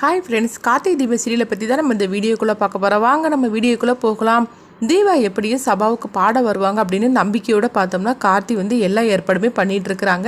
Hi friends, Karthigai Deepam சீரியலை பற்றி தான் நம்ம இந்த வீடியோக்குள்ளே பார்க்க போகிறோம். வாங்க நம்ம வீடியோக்குள்ளே போகலாம். தீபா எப்படியும் சபாவுக்கு பாட வருவாங்க அப்படின்னு நம்பிக்கையோடு பார்த்தோம்னா கார்த்தி எல்லா ஏற்பாடுமே பண்ணிகிட்டு இருக்கிறாங்க.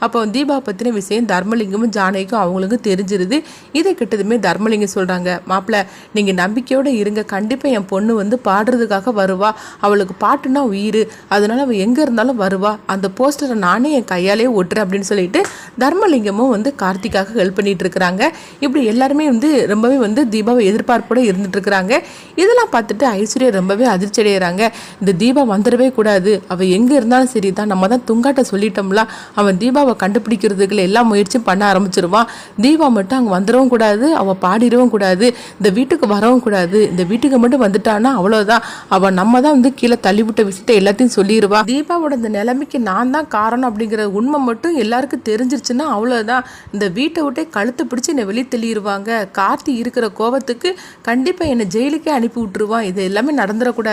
அப்போ தீபா பற்றின விஷயம் தர்மலிங்கமும் ஜானகிக்கும் அவங்களுக்கும் தெரிஞ்சிருது. இதை கிட்டதுமே தர்மலிங்கம் சொல்கிறாங்க, மாப்பிள்ள நீங்கள் நம்பிக்கையோடு இருங்க, கண்டிப்பாக என் பொண்ணு பாடுறதுக்காக வருவா, அவளுக்கு பாட்டுனா உயிர், அதனால் அவள் எங்கே இருந்தாலும் வருவா, அந்த போஸ்டரை நானே என் கையாலே ஒட்டுறேன் அப்படின்னு சொல்லிட்டு தர்மலிங்கமும் கார்த்திக்காக ஹெல்ப் பண்ணிட்டு இருக்கிறாங்க. இப்படி எல்லாருமே ரொம்பவே தீபாவை எதிர்பார்ப்போடு இருந்துட்டு இருக்கிறாங்க. இதெல்லாம் பார்த்துட்டு ஐஸ்வர்யா ரொம்பவே அதிர்ச்சி அடைகிறாங்க. இந்த தீபா வந்துடவே கூடாது, அவள் எங்கே இருந்தாலும் சரி தான், நம்ம தான் துங்காட்ட சொல்லிட்டோம்ல, அவன் தீபாவை கண்டுபிடிக்கிறதுக்குள்ள எல்லா முயற்சியும் பண்ண ஆரம்பிச்சிருவான். தீபா மட்டும் அங்கே வந்துடவும் கூடாது, அவள் பாடிடவும் கூடாது, இந்த வீட்டுக்கு வரவும் கூடாது, இந்த வீட்டுக்கு மட்டும் வந்துட்டான்னா அவ்வளோதான், அவள் நம்ம தான் கீழே தள்ளிவிட்ட விஷயத்தை எல்லாத்தையும் சொல்லிடுவா. தீபாவோட இந்த நிலைமைக்கு நான் தான் காரணம் அப்படிங்கிற உண்மை மட்டும் எல்லாருக்கும் தெரிஞ்சிருச்சுன்னா அவ்வளோதான், இந்த வீட்டை விட்டே கழுத்தை பிடிச்சி என்னை வெளியே தள்ளிடுவாங்க. கார்த்தி இருக்கிற கோபத்துக்கு கண்டிப்பாக என்னை ஜெயிலுக்கே அனுப்பி விட்டுருவான். இது எல்லாமே நடந்துடக்கூடாது,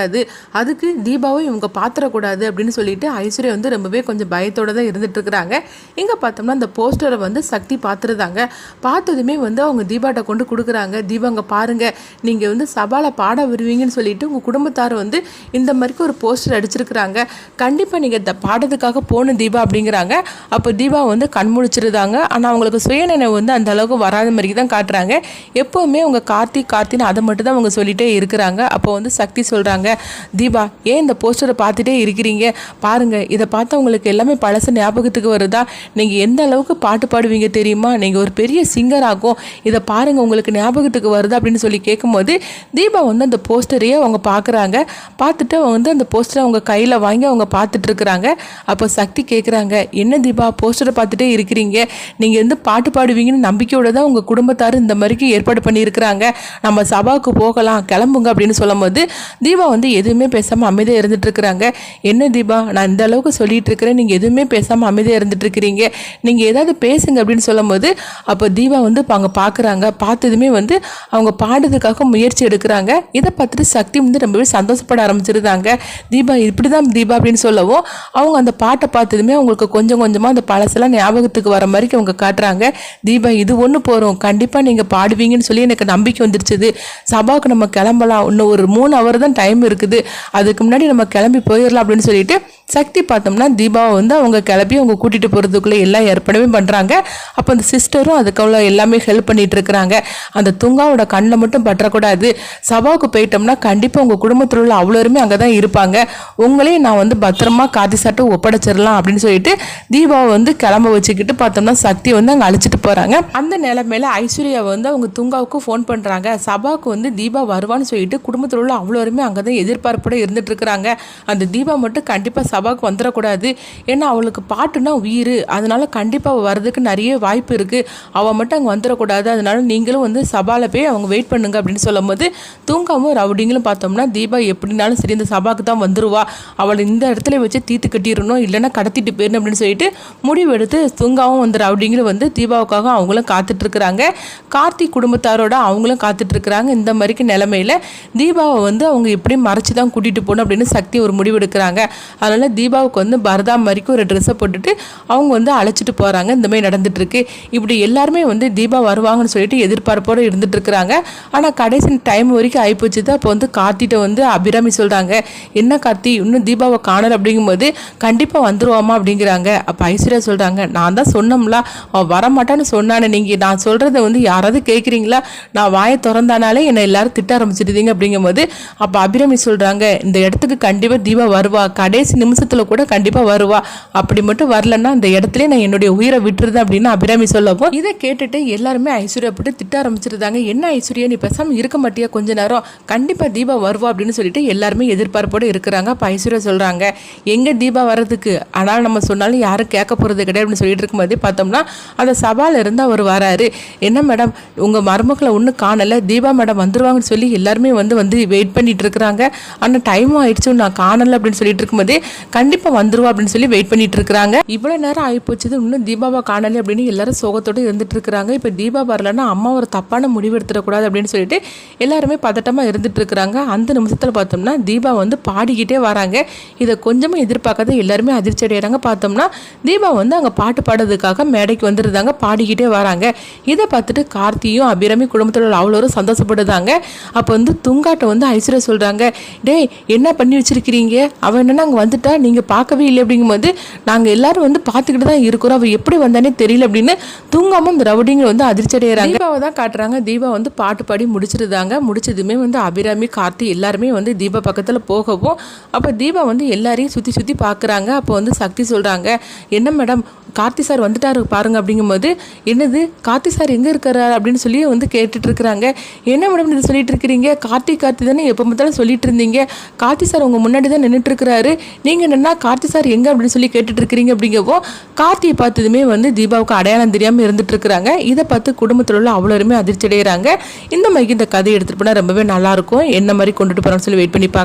அதுக்கு தீபாவை இவங்க பாத்திரக்கூடாது அப்படின்னு சொல்லிட்டு ஐஸ்வர்யா ரொம்பவே கொஞ்சம் பயத்தோட தான் இருந்துட்டு இருக்கிறாங்க. இங்க பார்த்தோம்னா அந்த போஸ்டரை சக்தி பார்த்துருந்தாங்க. பார்த்ததுமே அவங்க தீபாட்ட கொண்டு கொடுக்குறாங்க. தீபா அங்கே பாருங்க, நீங்க சபால பாட வருவீங்கன்னு சொல்லிட்டு உங்க குடும்பத்தார் இந்த மாதிரி ஒரு போஸ்டர் அடிச்சிருக்கிறாங்க, கண்டிப்பா நீங்க பாடுறதுக்காக போகணும் தீபா அப்படிங்கிறாங்க. அப்போ தீபா கண்முழிச்சிருந்தாங்க. ஆனால் அவங்களுக்கு சுயநினைவு அந்த அளவுக்கு வராத மாதிரி தான் காட்டுறாங்க. எப்போவுமே அவங்க கார்த்தின்னு அதை மட்டும் தான் அவங்க சொல்லிட்டே இருக்கிறாங்க. அப்போ சக்தி சொல்கிறாங்க, தீபா ஏன் இந்த போஸ்டரை பார்த்துட்டே இருக்கிறீங்க, பாருங்க இதை பார்த்தா உங்களுக்கு எல்லாமே பழச ஞாபகத்துக்கு வருதா, நீங்கள் எந்த அளவுக்கு பாட்டு பாடுவீங்க தெரியுமா, நீங்கள் ஒரு பெரிய சிங்கர் ஆகும், இதை பாருங்க உங்களுக்கு ஞாபகத்துக்கு வருதா அப்படின்னு சொல்லி கேட்கும்போது தீபா அந்த போஸ்டரையே அவங்க பார்க்குறாங்க. பார்த்துட்டு அந்த போஸ்டரை அவங்க கையில் வாங்கி அவங்க பார்த்துட்டு இருக்கிறாங்க. அப்போ சக்தி கேட்குறாங்க, என்ன தீபா போஸ்டரை பார்த்துட்டே இருக்கிறீங்க, நீங்கள் பாட்டு பாடுவீங்கன்னு நம்பிக்கையோட தான் உங்கள் குடும்பத்தார் இந்த மாதிரிக்கு ஏற்பாடு பண்ணியிருக்கிறாங்க, நம்ம சபாவுக்கு போகலாம் கிளம்புங்க அப்படின்னு சொல்லும் போது தீபா எதுவுமே பேசாமல் அமைதியாக இருந்துட்டு இருக்கிறாங்க. என்ன தீபா நான் இந்த அளவுக்கு சொல்லிட்டு இருக்கிறேன், நீங்கள் எதுவுமே பேசாமல் அமைதியாக இருந்துட்டு இருக்கிறீங்க, நீங்கள் ஏதாவது பேசுங்க அப்படின்னு சொல்லும் போது அப்போ தீபா அவங்க பார்க்குறாங்க. பார்த்ததுமே அவங்க பாடுறதுக்காக முயற்சி எடுக்கிறாங்க. இதை பார்த்துட்டு சக்தி ரொம்பவே சந்தோஷப்பட ஆரம்பிச்சிருந்தாங்க. தீபா இப்படி தான் தீபா அப்படின்னு சொல்லவும் அவங்க அந்த பாட்டை பார்த்ததுமே அவங்களுக்கு கொஞ்சம் கொஞ்சமாக அந்த பழசெல்லாம் ஞாபகத்துக்கு வர மாதிரி அவங்க காட்டுறாங்க. தீபா இது ஒன்று போகிறோம், கண்டிப்பாக நீங்கள் பாடுவீங்கன்னு சொல்லி எனக்கு நம்பிக்கை வந்துருச்சுது, சபாவுக்கு நம்ம கிளம்பலாம், இன்னும் ஒரு 3 hour தான் டைம் இருக்குது, அதுக்கு முன்னாடி நம்ம கிளம்பி போயிடலாம் அப்படின்னு சொல்லிட்டு சக்தி பார்த்தோம்னா தீபாவை அவங்க கிளப்பி அவங்க கூட்டிகிட்டு போகிறதுக்குள்ளே எல்லா ஏற்பாடுமே பண்ணுறாங்க. அப்போ அந்த சிஸ்டரும் அதுக்குள்ள எல்லாமே ஹெல்ப் பண்ணிட்டு இருக்கிறாங்க. அந்த துங்காவோட கண்ணில் மட்டும் பற்றக்கூடாது, சபாவுக்கு போயிட்டோம்னா கண்டிப்பாக உங்கள் குடும்பத்தில் உள்ள அவ்வளோருமே அங்கே தான் இருப்பாங்க, உங்களையும் நான் பத்திரமா காத்தி சாட்டு ஒப்படைச்சிடலாம் அப்படின்னு சொல்லிட்டு தீபாவை கிளம்ப வச்சுக்கிட்டு பார்த்தோம்னா சக்தி அங்கே அழைச்சிட்டு போகிறாங்க. அந்த நிலைமையில ஐஸ்வர்யா அவங்க துங்காவுக்கு ஃபோன் பண்ணுறாங்க. சபாவுக்கு தீபா வருவான்னு சொல்லிட்டு குடும்பத்தில் உள்ள அவ்வளோருமே அங்கே தான் எதிர்பார்ப்போட இருந்துட்டு இருக்கிறாங்க. அந்த தீபா மட்டும் கண்டிப்பாக சபாவுக்கு வந்துடக்கூடாது, ஏன்னா அவளுக்கு பாட்டுனா உயிர், அதனால கண்டிப்பாக வர்றதுக்கு நிறைய வாய்ப்பு இருக்குது, அவள் மட்டும் அங்கே வந்துடக்கூடாது, அதனால நீங்களும் சபாவில் போய் அவங்க வெயிட் பண்ணுங்க அப்படின்னு சொல்லும் போது தூங்காவும் ரவுடிங்களும் பார்த்தோம்னா தீபா எப்படினாலும் சரி இந்த சபாவுக்கு தான் வந்துருவா, அவளை இந்த இடத்துல வச்சு தீர்த்து கட்டிடணும், இல்லைன்னா கடத்திட்டு போயிடணும் அப்படின்னு சொல்லிட்டு முடிவெடுத்து தூங்காவும் ரவுடிங்களும் தீபாவுக்காக அவங்களும் காத்துட்டு இருக்கிறாங்க. கார்த்திக் குடும்பத்தாரோட அவங்களும் காத்துட்டு இருக்கிறாங்க. இந்த மாதிரிக்கு நிலைமையில தீபாவை அவங்க எப்படி மறைச்சு தான் கூட்டிகிட்டு போகணும் அப்படின்னு சக்தி ஒரு முடிவு எடுக்கிறாங்க. அதனால் தீபாவுக்கு பரதா மாதிரிக்கு ஒரு ட்ரெஸ்ஸை போட்டுட்டு அவங்க அழைச்சிட்டு போகிறாங்க. இந்த மாதிரி நடந்துட்டு இருக்கு. இப்படி எல்லாருமே தீபா வருவாங்கன்னு சொல்லிட்டு எதிர்பார்ப்போடு இருந்துட்டு இருக்கிறாங்க. ஆனால் கடைசி டைம் வரைக்கும் ஆகிப்போச்சு. அப்போ கார்த்திட்ட அபிராமி சொல்கிறாங்க, என்ன கார்த்தி இன்னும் தீபாவை காணல அப்படிங்கும்போது கண்டிப்பாக வந்துருவாமா அப்படிங்கிறாங்க. அப்போ ஐஸ்வர்யா சொல்கிறாங்க, நான் தான் சொன்னோம்ல அவள் வரமாட்டான்னு சொன்னானே, நீங்கள் நான் சொல்கிறத யாராவது கேட்குறீங்களா, நான் வாயை திறந்தானாலே என்னை எல்லாரும் திட்ட ஆரம்பிச்சிடுதீங்க அப்படிங்கும்போது அப்போ அபிராமி சொல்கிறாங்க, இந்த இடத்துக்கு கண்டிப்பாக தீபா வருவா, கடைசி நிமிஷத்தில் கூட கண்டிப்பாக வருவா, அப்படி மட்டும் வரலன்னா அந்த இடத்துல நான் என்னுடைய உயிரை விட்டுருது அப்படின்னு அபிராமி சொல்லவும் இதை கேட்டுட்டு எல்லாருமே ஐஸ்வர்யா போட்டு திட்ட ஆரம்பிச்சிருந்தாங்க. என்ன ஐஸ்வர்யா நீ பேசாமல் இருக்க மாட்டியா கொஞ்ச நேரம், கண்டிப்பாக தீபா வருவா அப்படின்னு சொல்லிட்டு எல்லாருமே எதிர்பார்ப்போடு இருக்கிறாங்க. அப்போ ஐஸ்வர்யா சொல்கிறாங்க, எங்கே தீபா வர்றதுக்கு, ஆனால் நம்ம சொன்னாலும் யாரும் கேட்க போகிறது கிடையாது அப்படின்னு சொல்லிட்டு இருக்கும்போதே பார்த்தோம்னா அந்த சபால இருந்து அவர் வராரு. என்ன மேடம் உங்கள் மருமகளை ஒன்றும் காணலை, தீபா மேடம் வந்துருவாங்கன்னு சொல்லி எல்லாருமே வந்து வெயிட் பண்ணிட்டு இருக்கிறாங்க, ஆனால் டைமும் ஆயிடுச்சு நான் காணலை அப்படின்னு சொல்லிட்டு இருக்கும்போதே கண்டிப்பாக வந்துருவா அப்படின்னு சொல்லி வெயிட் பண்ணிட்டு இருக்கிறாங்க. இவ்வளோ நேரம் ஆகிப்போச்சு, இன்னும் தீபாவை காணலை அப்படின்னு எல்லாரும் சோகத்தோடு இருந்துட்டு இருக்கிறாங்க. இப்போ தீபா வரலன்னா அம்மா ஒரு தப்பான முடிவு எடுத்துடக்கூடாது அப்படின்னு சொல்லிட்டு எல்லாருமே பதட்டமாக இருந்துட்டு இருக்கிறாங்க. அந்த நிமிஷத்தில் பார்த்தோம்னா தீபா வந்து பாடிக்கிட்டே வராங்க. இதை கொஞ்சமாக எதிர்பார்க்காத எல்லாருமே அதிர்ச்சி அடைகிறாங்க. பார்த்தோம்னா தீபா வந்து அங்கே பாட்டு பாடுறதுக்காக மேடைக்கு வந்துருந்தாங்க, பாடிக்கிட்டே வராங்க. இதை பார்த்துட்டு கார்த்தியும் அபிராமி குடும்பத்தில் உள்ள அவ்வளோரும் சந்தோஷப்படுதாங்க. அப்போ வந்து துங்காட்ட வந்து ஐஸ்வர்யா சொல்கிறாங்க, டேய் என்ன பண்ணி வச்சிருக்கிறீங்க, அவன் என்னன்னா அங்கே வந்துட்டா நீங்கள் பார்க்கவே இல்லை அப்படிங்கும்போது நாங்கள் எல்லாரும் வந்து பார்த்துக்கிட்டு தான் இருக்கிறோம், அவள் எப்படி வந்தானே தெரியல அப்படின்னு தூங்காமல் இந்த ரவுடிங்க வந்து அதிர்ச்சி அடைகிறாங்க. தீபாவை தான் காட்டுறாங்க. தீபா வந்து பாட்டு பாடி முடிச்சிருந்தாங்க. முடிச்சதுமே வந்து அபிராமி கார்த்தி எல்லாருமே வந்து தீபா பக்கத்தில் போகவும் அப்போ தீபா வந்து எல்லாரையும் சுற்றி சுற்றி பார்க்குறாங்க. அப்போ வந்து சக்தி சொல்கிறாங்க, என்ன மேடம் கார்த்தி சார் வந்துட்டாரு பாருங்க அப்படிங்கும்போது, என்னது கார்த்தி சார் எங்கே இருக்கிறார் அப்படின்னு சொல்லி வந்து கேட்டுட்டு இருக்கிறாங்க. என்ன மேடம் இது சொல்லிட்டு இருக்கிறீங்க, கார்த்தி தானே எப்போ பார்த்தாலும் சொல்லிட்டு இருந்தீங்க, கார்த்தி சார் உங்கள் முன்னாடி தான் நின்றுட்டு இருக்கிறாரு, நீங்கள் என்னன்னா கார்த்தி சார் எங்கே அப்படின்னு சொல்லி கேட்டுட்டு இருக்கிறீங்க அப்படிங்கவோ கார்த்தியை பார்த்ததுமே வந்து தீபாவுக்கு அடையாளம் தெரியாமல் இருந்துட்டு இருக்கிறாங்க. இதை பார்த்து குடும்பத்தில் உள்ள அவ்வளோருமே அதிர்ச்சி அடைகிறாங்க. இந்த மாதிரி இந்த கதையை எடுத்துகிட்டு போனால் ரொம்பவே நல்லாயிருக்கும், என்ன மாதிரி கொண்டுட்டு போகிறான்னு சொல்லி வெயிட் பண்ணி பார்க்க.